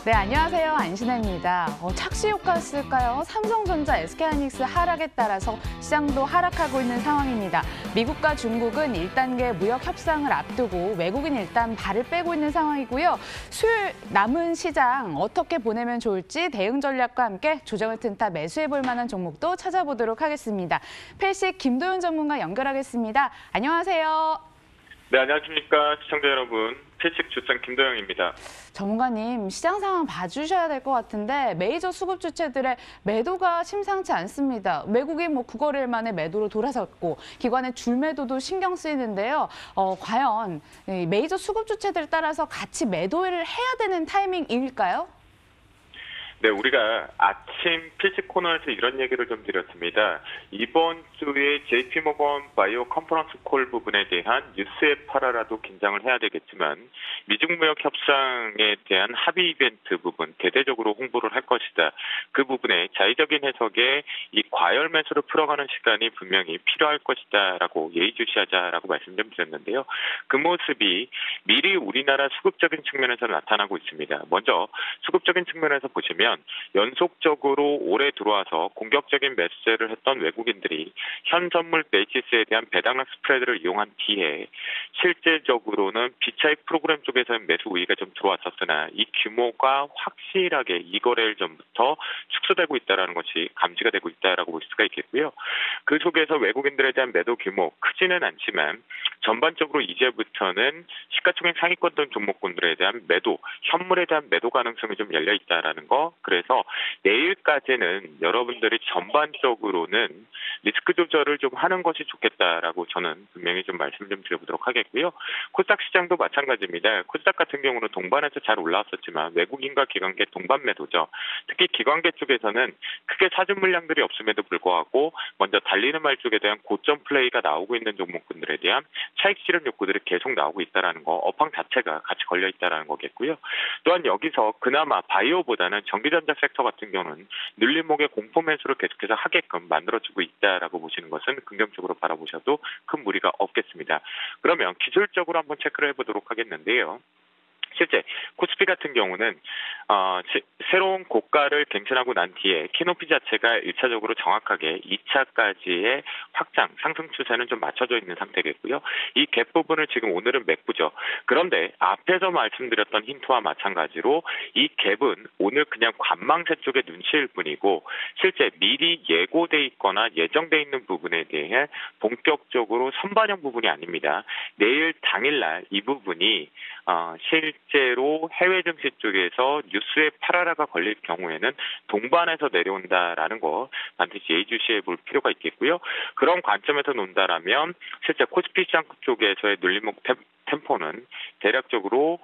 네, 안녕하세요. 안신혜입니다. 착시 효과였을까요? 삼성전자, SK하이닉스 하락에 따라서 시장도 하락하고 있는 상황입니다. 미국과 중국은 1단계 무역 협상을 앞두고 외국인 일단 발을 빼고 있는 상황이고요. 수요일 남은 시장 어떻게 보내면 좋을지 대응 전략과 함께 조정을 튼타 매수해볼 만한 종목도 찾아보도록 하겠습니다. 펠식 김도윤 전문가 연결하겠습니다. 안녕하세요. 네, 안녕하십니까. 시청자 여러분. 펠식 주장 김도영입니다. 전문가님, 시장 상황 봐주셔야 될 것 같은데 메이저 수급 주체들의 매도가 심상치 않습니다. 외국인 9거래일 만에 매도로 돌아섰고 기관의 줄매도도 신경 쓰이는데요. 과연 메이저 수급 주체들 따라서 같이 매도를 해야 되는 타이밍일까요? 네, 우리가 아침 필식 코너에서 이런 얘기를 좀 드렸습니다. 이번 주에 JP모건 바이오 컨퍼런스 콜 부분에 대한 뉴스에 팔아라도 긴장을 해야 되겠지만 미중 무역 협상에 대한 합의 이벤트 부분 대대적으로 홍보를 할 것이다. 그 부분에 자의적인 해석에 이 과열 매수를 풀어가는 시간이 분명히 필요할 것이다라고 예의주시하자라고 말씀 좀 드렸는데요. 그 모습이 미리 우리나라 수급적인 측면에서 나타나고 있습니다. 먼저 수급적인 측면에서 보시면 연속적으로 올해 들어와서 공격적인 매수세를 했던 외국인들이 현 선물 베이시스에 대한 배당락 스프레드를 이용한 뒤에 실질적으로는 비차익 프로그램 쪽에서는 매수 우위가 좀 들어왔었으나 이 규모가 확실하게 2거래일 전부터 축소되고 있다는 것이 감지가 되고 있다라고 볼 수가 있겠고요. 그 속에서 외국인들에 대한 매도 규모 크지는 않지만 전반적으로 이제부터는 시가총액 상위권 종목군들에 대한 매도, 현물에 대한 매도 가능성이 좀 열려 있다라는 거. 그래서 내일까지는 여러분들이 전반적으로는 리스크 조절을 좀 하는 것이 좋겠다라고 저는 분명히 좀 말씀 좀 드려보도록 하겠고요. 코스닥 시장도 마찬가지입니다. 코스닥 같은 경우는 동반에서 잘 올라왔었지만 외국인과 기관계 동반 매도죠. 특히 기관계 쪽에서는 크게 사준 물량들이 없음에도 불구하고 먼저 달리는 말 쪽에 대한 고점 플레이가 나오고 있는 종목군들에 대한 차익 실현 욕구들이 계속 나오고 있다는 거, 업황 자체가 같이 걸려 있다는 거겠고요. 또한 여기서 그나마 바이오보다는 전기전자 섹터 같은 경우는 눌림목의 공포 매수를 계속해서 하게끔 만들어주고 있다라고 보시는 것은 긍정적으로 바라보셔도 큰 무리가 없겠습니다. 그러면 기술적으로 한번 체크를 해보도록 하겠는데요. 실제 코스피 같은 경우는 새로운 고가를 갱신하고 난 뒤에 키높이 자체가 1차적으로 정확하게 2차까지의 확장, 상승 추세는 좀 맞춰져 있는 상태겠고요. 이 갭 부분을 지금 오늘은 메꾸죠. 그런데 앞에서 말씀드렸던 힌트와 마찬가지로 이 갭은 오늘 그냥 관망세 쪽의 눈치일 뿐이고 실제 미리 예고돼 있거나 예정돼 있는 부분에 대해 본격적으로 선반영 부분이 아닙니다. 내일 당일날 이 부분이 실제로 해외 증시 쪽에서 뉴스에 팔아라가 걸릴 경우에는 동반해서 내려온다라는 거 반드시 예의주시해 볼 필요가 있겠고요. 그런 관점에서 논다라면 실제 코스피 시장 쪽에서의 눌림목 템포는 대략적으로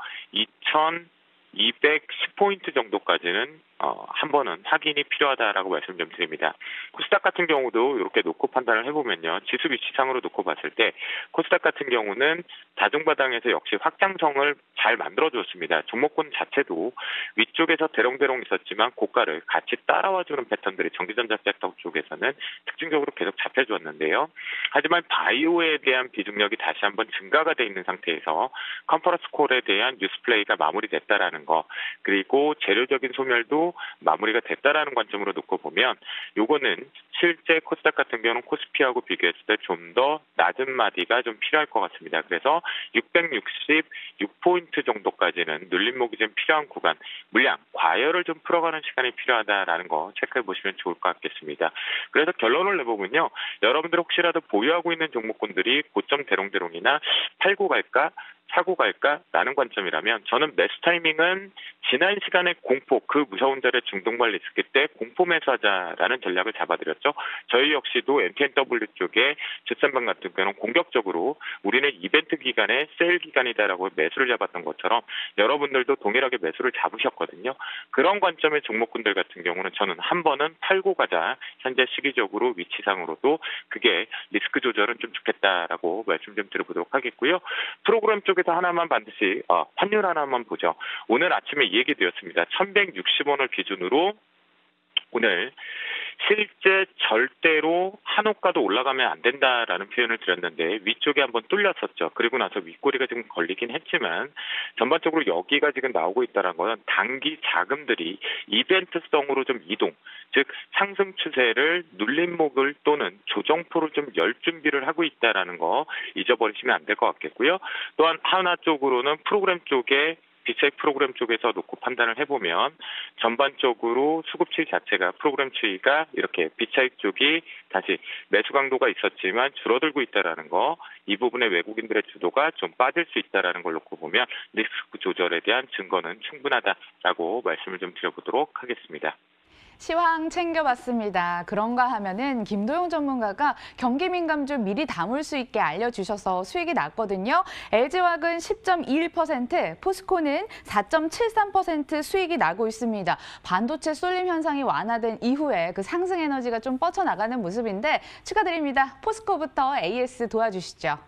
2210포인트 정도까지는 한 번은 확인이 필요하다라고 말씀 좀 드립니다. 코스닥 같은 경우도 이렇게 놓고 판단을 해보면요. 지수 위치상으로 놓고 봤을 때 코스닥 같은 경우는 다중바닥에서 역시 확장성을 잘 만들어줬습니다. 종목군 자체도 위쪽에서 대롱대롱 있었지만 고가를 같이 따라와주는 패턴들이 전기전자 섹터 쪽에서는 특징적으로 계속 잡혀주었는데요. 하지만 바이오에 대한 비중력이 다시 한번 증가가 돼 있는 상태에서 컨퍼런스 콜에 대한 뉴스 플레이가 마무리됐다라는 거, 그리고 재료적인 소멸도 마무리가 됐다라는 관점으로 놓고 보면 요거는 실제 코스닥 같은 경우는 코스피하고 비교했을 때 좀 더 낮은 마디가 좀 필요할 것 같습니다. 그래서 666포인트 정도까지는 눌림목이 좀 필요한 구간, 물량, 과열을 좀 풀어가는 시간이 필요하다라는 거 체크해 보시면 좋을 것 같겠습니다. 그래서 결론을 내보면요. 여러분들 혹시라도 보유하고 있는 종목군들이 고점 대롱대롱이나 팔고 갈까? 사고 갈까라는 관점이라면 저는 매수 타이밍은 지난 시간에 공포, 그 무서운 자리에 중동발 리스크 때 공포 매수하자라는 전략을 잡아드렸죠. 저희 역시도 MTNW 쪽에 주센방 같은 경우는 공격적으로 우리는 이벤트 기간에 세일 기간이다라고 매수를 잡았던 것처럼 여러분들도 동일하게 매수를 잡으셨거든요. 그런 관점의 종목군들 같은 경우는 저는 한 번은 팔고 가자. 현재 시기적으로 위치상으로도 그게 리스크 조절은 좀 좋겠다라고 말씀 좀 드려보도록 하겠고요. 프로그램 쪽에 쪽에서 하나만 반드시 환율 하나만 보죠. 오늘 아침에 이 얘기 드렸습니다. 1160원을 기준으로 오늘 실제 절대로 한호가도 올라가면 안 된다라는 표현을 드렸는데 위쪽에 한번 뚫렸었죠. 그리고 나서 윗꼬리가 지금 걸리긴 했지만 전반적으로 여기가 지금 나오고 있다는 건 단기 자금들이 이벤트성으로 좀 이동, 즉 상승 추세를 눌림목을 또는 조정포를 좀 열 준비를 하고 있다라는 거 잊어버리시면 안 될 것 같겠고요. 또한 하나 쪽으로는 프로그램 쪽에 BCI 프로그램 쪽에서 놓고 판단을 해보면 전반적으로 수급 추이 자체가 프로그램 추이가 이렇게 BCI 쪽이 다시 매수 강도가 있었지만 줄어들고 있다라는 거, 이 부분에 외국인들의 주도가 좀 빠질 수 있다라는 걸 놓고 보면 리스크 조절에 대한 증거는 충분하다라고 말씀을 좀 드려보도록 하겠습니다. 시황 챙겨봤습니다. 그런가 하면은 김도영 전문가가 경기 민감주 미리 담을 수 있게 알려주셔서 수익이 났거든요. LG화학은 10.21%, 포스코는 4.73% 수익이 나고 있습니다. 반도체 쏠림 현상이 완화된 이후에 그 상승 에너지가 좀 뻗쳐나가는 모습인데 축하드립니다. 포스코부터 AS 도와주시죠.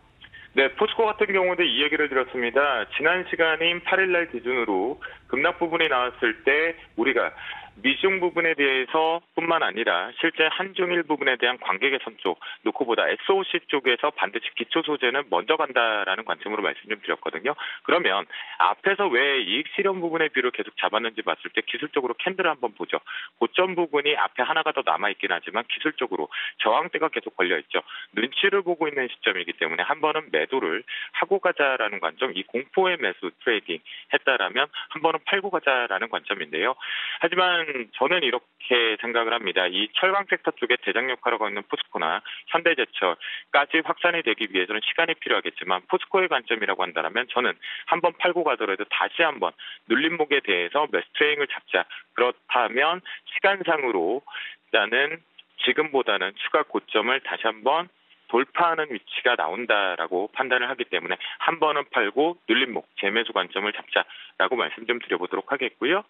네, 포스코 같은 경우도 이 얘기를 드렸습니다. 지난 시간인 8일날 기준으로 급락 부분이 나왔을 때 우리가 미중 부분에 대해서 뿐만 아니라 실제 한중일 부분에 대한 관계 개선 쪽 놓고 보다 SOC 쪽에서 반드시 기초 소재는 먼저 간다라는 관점으로 말씀 좀 드렸거든요. 그러면 앞에서 왜 이익 실현 부분의 뷰를 계속 잡았는지 봤을 때 기술적으로 캔들을 한번 보죠. 고점 부분이 앞에 하나가 더 남아있긴 하지만 기술적으로 저항대가 계속 걸려있죠. 눈치를 보고 있는 시점이기 때문에 한 번은 매도를 하고 가자라는 관점, 이 공포의 매수 트레이딩 했다라면 한 번은 팔고 가자라는 관점인데요. 하지만 저는 이렇게 생각을 합니다. 이 철강 섹터 쪽에 대장 역할을 하고 있는 포스코나 현대제철까지 확산이 되기 위해서는 시간이 필요하겠지만 포스코의 관점이라고 한다면 저는 한번 팔고 가더라도 다시 한번 눌림목에 대해서 매수 트레이딩을 잡자. 그렇다면 시간상으로 일단은 지금보다는 추가 고점을 다시 한번 돌파하는 위치가 나온다라고 판단을 하기 때문에 한 번은 팔고 눌림목, 재매수 관점을 잡자라고 말씀 좀 드려보도록 하겠고요.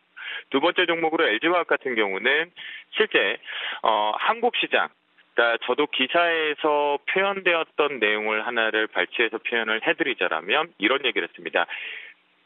두 번째 종목으로 LG화학 같은 경우는 실제 한국 시장, 그러니까 저도 기사에서 표현되었던 내용을 하나를 발췌해서 표현을 해드리자라면 이런 얘기를 했습니다.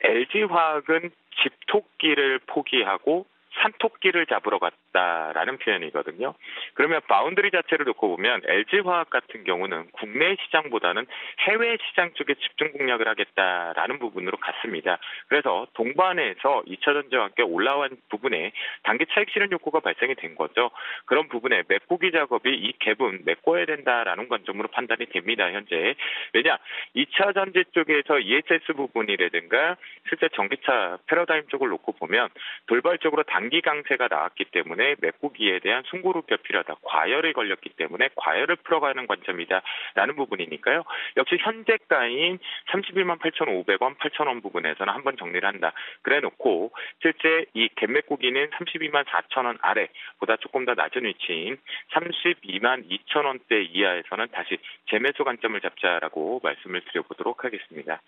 LG화학은 집토끼를 포기하고 산토끼를 잡으러 갔다라는 표현이거든요. 그러면 바운드리 자체를 놓고 보면 LG화학 같은 경우는 국내 시장보다는 해외 시장 쪽에 집중 공략을 하겠다라는 부분으로 갔습니다. 그래서 동반해서 2차 전지와 함께 올라온 부분에 단기 차익 실현 욕구가 발생이 된 거죠. 그런 부분에 메꾸기 작업이 이 갭은 메꿔야 된다라는 관점으로 판단이 됩니다. 현재. 왜냐? 2차 전지 쪽에서 EHS 부분이라든가 실제 전기차 패러다임 쪽을 놓고 보면 돌발적으로 단기 강세가 나왔기 때문에 메꾸기에 대한 숨고르기가 필요하다. 과열이 걸렸기 때문에 과열을 풀어가는 관점이다라는 부분이니까요. 역시 현재가인 31만 8,500원, 8,000원 부분에서는 한번 정리를 한다. 그래놓고 실제 이 갭 메꾸기는 32만 4,000원 아래보다 조금 더 낮은 위치인 32만 2,000원대 이하에서는 다시 재매수 관점을 잡자라고 말씀을 드려보도록 하겠습니다.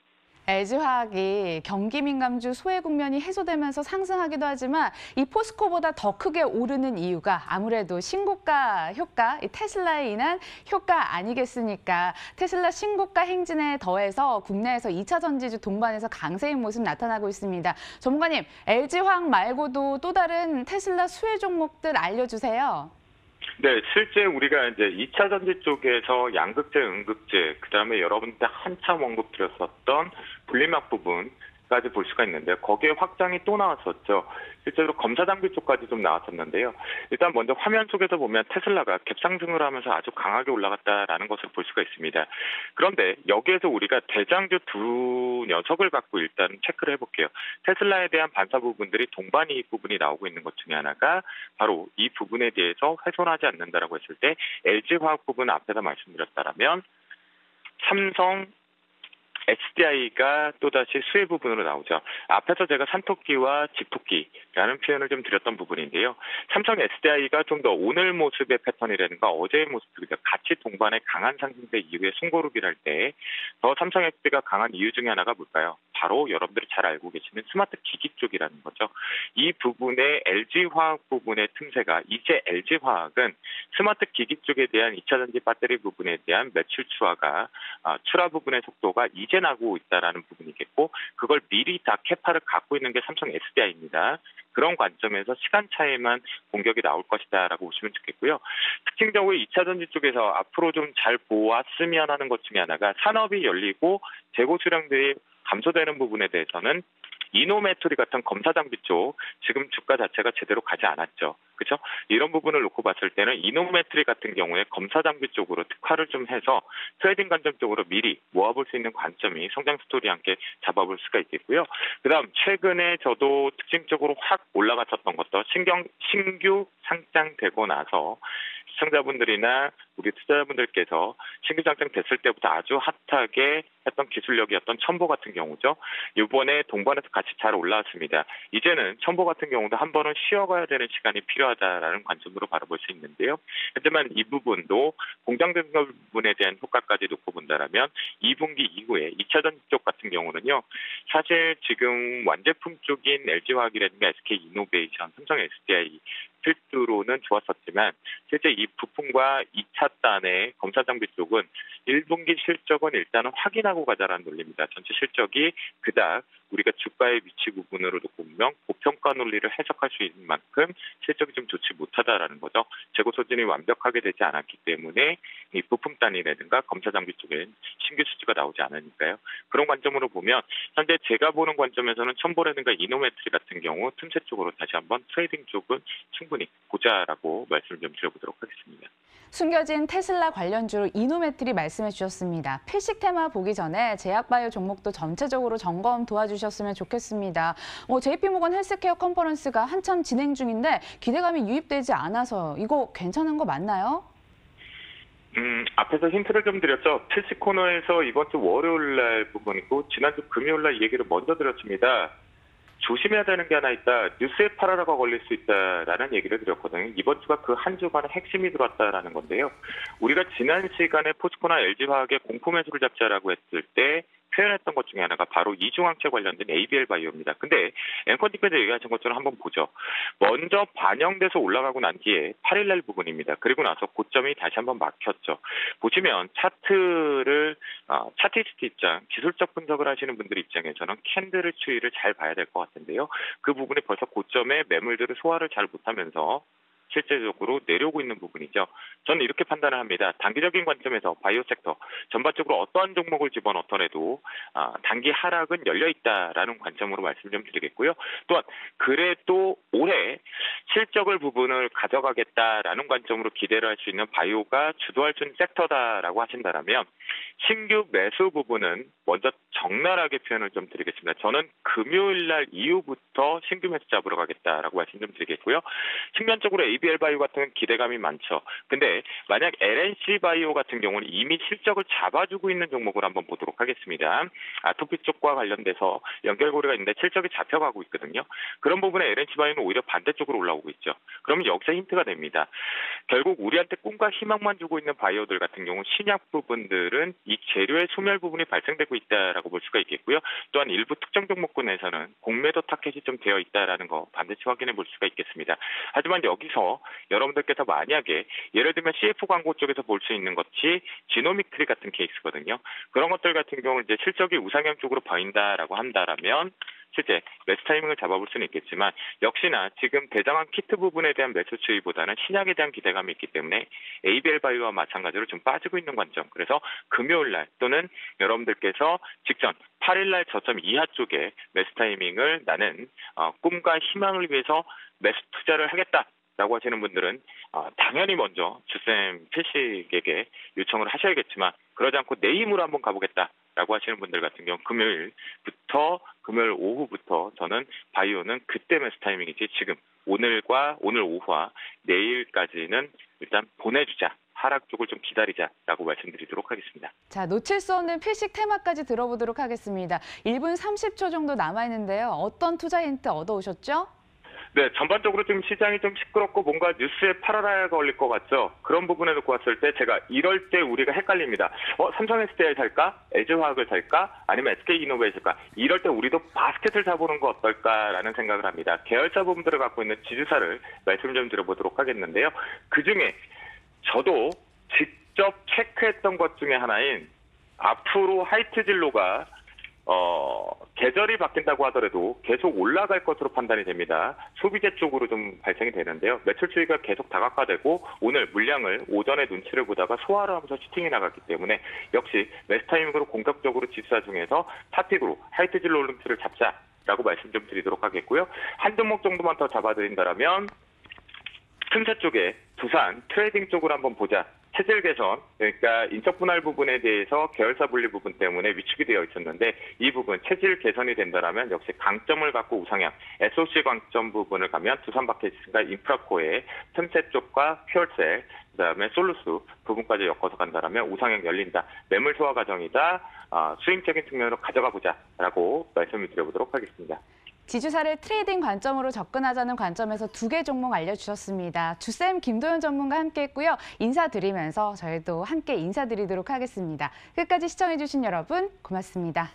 LG화학이 경기 민감주 소외 국면이 해소되면서 상승하기도 하지만 이 포스코보다 더 크게 오르는 이유가 아무래도 신고가 효과, 이 테슬라에 인한 효과 아니겠습니까? 테슬라 신고가 행진에 더해서 국내에서 2차 전지주 동반해서 강세인 모습 나타나고 있습니다. 전문가님, LG화학 말고도 또 다른 테슬라 수혜 종목들 알려주세요. 네, 실제 우리가 이제 2차 전지 쪽에서 양극재, 음극재, 그다음에 여러분들 한참 언급드렸었던 분리막 부분까지 볼 수가 있는데 거기에 확장이 또 나왔었죠. 실제로 검사 장비 쪽까지 좀 나왔었는데요. 일단 먼저 화면 속에서 보면 테슬라가 갭상승을 하면서 아주 강하게 올라갔다라는 것을 볼 수가 있습니다. 그런데 여기에서 우리가 대장주 두 녀석을 갖고 일단 체크를 해볼게요. 테슬라에 대한 반사 부분들이 동반 이익 부분이 나오고 있는 것 중에 하나가 바로 이 부분에 대해서 훼손하지 않는다라고 했을 때 LG화학 부분 앞에서 말씀드렸다라면 삼성 SDI가 또다시 수혜 부분으로 나오죠. 앞에서 제가 산토끼와 집토끼라는 표현을 좀 드렸던 부분인데요. 삼성 SDI가 좀 더 오늘 모습의 패턴이라든가 어제의 모습과 같이 동반해 강한 상승세 이후에 숨고르기를 할 때 더 삼성 SDI가 강한 이유 중에 하나가 뭘까요? 바로 여러분들이 잘 알고 계시는 스마트 기기 쪽이라는 거죠. 이 부분의 LG화학 부분의 틈새가 이제 LG화학은 스마트 기기 쪽에 대한 2차 전지 배터리 부분에 대한 매출 추하가 출하 부분의 속도가 이제 낮게 나고 있다라는 부분이겠고 그걸 미리 다 캐파를 갖고 있는 게 삼성 SDI입니다. 그런 관점에서 시간 차에만 공격이 나올 것이다라고 보시면 좋겠고요. 특징적으로 2차 전지 쪽에서 앞으로 좀 잘 보았으면 하는 것 중에 하나가 산업이 열리고 재고 수량들이 감소되는 부분에 대해서는 이노메트리 같은 검사 장비 쪽 지금 주가 자체가 제대로 가지 않았죠. 그렇죠? 이런 부분을 놓고 봤을 때는 이노메트리 같은 경우에 검사 장비 쪽으로 특화를 좀 해서 트레이딩 관점 쪽으로 미리 모아볼 수 있는 관점이 성장 스토리와 함께 잡아볼 수가 있겠고요. 그다음 최근에 저도 특징적으로 확 올라갔었던 것도 신규 상장되고 나서 시청자분들이나 우리 투자자분들께서 신규 상장됐을 때부터 아주 핫하게 했던 기술력이었던 첨보 같은 경우죠. 이번에 동반해서 같이 잘 올라왔습니다. 이제는 첨보 같은 경우도 한 번은 쉬어가야 되는 시간이 필요하다라는 관점으로 바라볼 수 있는데요. 하지만 이 부분도 공장 증설 부분에 대한 효과까지 놓고 본다라면 2분기 이후에 2차 전지 쪽 같은 경우는요. 사실 지금 완제품 쪽인 LG화학이라든가 SK이노베이션, 삼성 SDI 필두로는 좋았었지만 실제 이 부품과 2차 단의 검사 장비 쪽은 1분기 실적은 일단은 확인하고 가자라는 논리입니다. 전체 실적이 그닥 우리가 주가의 위치 부분으로 놓고 보면 고평가 논리를 해석할 수 있는 만큼 실적이 좀 좋지 못하다라는 거죠. 재고 소진이 완벽하게 되지 않았기 때문에 이 부품 단이라든가 검사 장비 쪽엔 신규 수주가 나오지 않으니까요. 그런 관점으로 보면 현재 제가 보는 관점에서는 첨보라든가 이노메트리 같은 경우 틈새 쪽으로 다시 한번 트레이딩 쪽은 충분히 보자라고 말씀을 좀 드려보도록 하겠습니다. 숨겨진 테슬라 관련주로 이노메트리 말씀해 주셨습니다. 필식 테마 보기 전에 제약바이오 종목도 전체적으로 점검 도와주셨으면 좋겠습니다. JP모건 헬스케어 컨퍼런스가 한참 진행 중인데 기대감이 유입되지 않아서 이거 괜찮은 거 맞나요? 앞에서 힌트를 좀 드렸죠. 필식 코너에서 이번 주 월요일 날 부분이고 지난주 금요일 날 이 얘기를 먼저 드렸습니다. 조심해야 되는 게 하나 있다. 뉴스에 파라라가 걸릴 수 있다라는 얘기를 드렸거든요. 이번 주가 그 한 주간의 핵심이 들어왔다라는 건데요. 우리가 지난 시간에 포스코나 LG화학의 공포 매수를 잡자라고 했을 때 표현했던 것 중에 하나가 바로 이중항체 관련된 ABL 바이오입니다. 근데 앵커님께서 얘기하신 것처럼 한번 보죠. 먼저 반영돼서 올라가고 난 뒤에 8일날 부분입니다. 그리고 나서 고점이 다시 한번 막혔죠. 보시면 차트를 차티스트 입장, 기술적 분석을 하시는 분들 입장에서는 캔들의 추이를 잘 봐야 될 것 같은데요. 그 부분이 벌써 고점에 매물들을 소화를 잘 못하면서 실제적으로 내려오고 있는 부분이죠. 저는 이렇게 판단을 합니다. 단기적인 관점에서 바이오 섹터 전반적으로 어떠한 종목을 집어넣더라도 단기 하락은 열려있다라는 관점으로 말씀 좀 드리겠고요. 또한 그래도 올해 실적을 부분을 가져가겠다라는 관점으로 기대를 할 수 있는 바이오가 주도할 수 있는 섹터다라고 하신다면 신규 매수 부분은 먼저 적나라하게 표현을 좀 드리겠습니다. 저는 금요일 날 이후부터 신규 매수 잡으러 가겠다라고 말씀 좀 드리겠고요. 측면적으로 ABL 바이오 같은 기대감이 많죠. 근데 만약 LNC 바이오 같은 경우는 이미 실적을 잡아주고 있는 종목을 한번 보도록 하겠습니다. 아토피 쪽과 관련돼서 연결고리가 있는데 실적이 잡혀가고 있거든요. 그런 부분에 LNC 바이오는 오히려 반대쪽으로 올라오고 있죠. 그러면 여기서 힌트가 됩니다. 결국 우리한테 꿈과 희망만 주고 있는 바이오들 같은 경우 신약 부분들은 이 재료의 소멸 부분이 발생되고 있다라고 볼 수가 있겠고요. 또한 일부 특정 종목군에서는 공매도 타켓이 좀 되어 있다라는 거 반드시 확인해 볼 수가 있겠습니다. 하지만 여기서 여러분들께서 만약에 예를 들면 CF 광고 쪽에서 볼 수 있는 것이 지노믹트리 같은 케이스거든요. 그런 것들 같은 경우는 이제 실적이 우상향 쪽으로 보인다라고 한다라면 실제 매수 타이밍을 잡아볼 수는 있겠지만 역시나 지금 대장암 키트 부분에 대한 매수 추이보다는 신약에 대한 기대감이 있기 때문에 ABL 바이오와 마찬가지로 좀 빠지고 있는 관점. 그래서 금요일날 또는 여러분들께서 직전 8일날 저점 이하 쪽에 매수 타이밍을 나는 꿈과 희망을 위해서 매수 투자를 하겠다라고 하시는 분들은 당연히 먼저 주쌤 필식에게 요청을 하셔야겠지만 그러지 않고 내 힘으로 한번 가보겠다라고 하시는 분들 같은 경우 금요일 오후부터 저는 바이오는 그때 매수 타이밍이지 지금 오늘 오후와 내일까지는 일단 보내주자. 하락 쪽을 좀 기다리자라고 말씀드리도록 하겠습니다. 자, 놓칠 수 없는 필식 테마까지 들어보도록 하겠습니다. 1분 30초 정도 남아있는데요. 어떤 투자 힌트 얻어오셨죠? 네, 전반적으로 좀 시장이 좀 시끄럽고 뭔가 뉴스에 파라라가 걸릴 것 같죠. 그런 부분에 놓고 봤을 때 제가 이럴 때 우리가 헷갈립니다. 삼성 SDI 살까? LG화학을 살까? 아니면 SK이노베이션 살까? 이럴 때 우리도 바스켓을 사보는 거 어떨까라는 생각을 합니다. 계열사 부분들을 갖고 있는 지주사를 말씀 좀 드려보도록 하겠는데요. 그중에 저도 직접 체크했던 것 중에 하나인 앞으로 하이트 진로가 계절이 바뀐다고 하더라도 계속 올라갈 것으로 판단이 됩니다. 소비재 쪽으로 좀 발생이 되는데요. 매출 추이가 계속 다각화되고 오늘 물량을 오전에 눈치를 보다가 소화를 하면서 슈팅이 나갔기 때문에 역시 매수 타이밍으로 공격적으로 지수사 중에서 차픽으로 하이트 진로 올림픽을 잡자라고 말씀 좀 드리도록 하겠고요. 한 종목 정도만 더 잡아드린다면 틈새 쪽에 두산 트레이딩 쪽으로 한번 보자. 체질 개선, 그러니까 인적 분할 부분에 대해서 계열사 분리 부분 때문에 위축이 되어 있었는데 이 부분 체질 개선이 된다면 역시 강점을 갖고 우상향, SOC 강점 부분을 가면 두산바켓스가 인프라코의 틈새 쪽과 퓨얼셀, 그다음에 솔루스 부분까지 엮어서 간다면 우상향 열린다. 매물 소화 과정이다. 수익적인 측면으로 가져가 보자라고 말씀을 드려보도록 하겠습니다. 지주사를 트레이딩 관점으로 접근하자는 관점에서 2개 종목 알려주셨습니다. 주쌤 김도현 전문가 함께했고요. 인사드리면서 저희도 함께 인사드리도록 하겠습니다. 끝까지 시청해주신 여러분 고맙습니다.